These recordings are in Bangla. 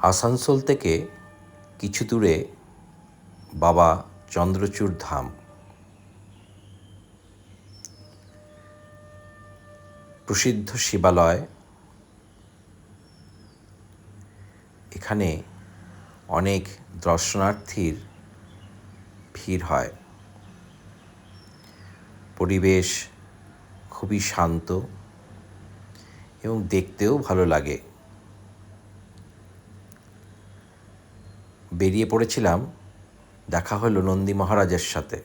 আসানসোল থেকে কিছু দূরে বাবা চন্দ্রচূড় ধাম, প্রসিদ্ধ শিবালয়। এখানে অনেক দর্শনার্থীর ভিড় হয়। পরিবেশ খুবই শান্ত এবং দেখতেও ভালো লাগে। বেরিয়ে পড়েছিলাম, দেখা হলো নন্দী মহারাজের সাথে।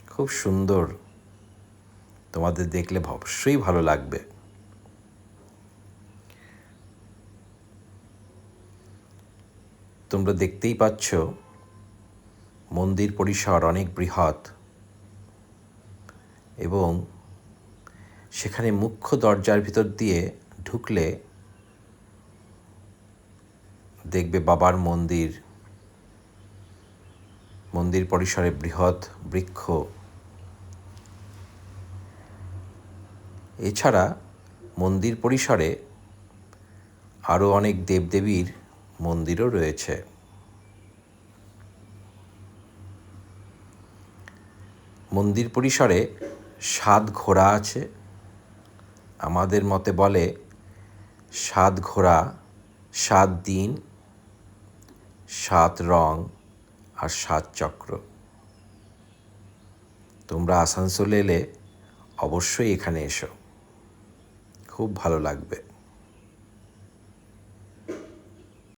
খুব সুন্দর, তোমাদের দেখলে অবশ্যই ভালো লাগবে। তোমরা দেখতেই পাচ্ছ মন্দির পরিসর অনেক বৃহৎ এবং সেখানে মুখ্য দরজার ভিতর দিয়ে ঢুকলে দেখবে বাবার মন্দির, মন্দির পরিসরে বৃহৎ বৃক্ষ। এছাড়া মন্দির পরিসরে আরও অনেক দেবদেবীর মন্দিরও রয়েছে। মন্দির পরিসরে 7 ঘোড়া আছে। আমাদের মতে বলে 7 ঘোড়া, 7 দিন, 7 রং আর 7 চক্র। তোমরা আসানসোলে এলে অবশ্যই এখানে এসো, খুব ভালো লাগবে।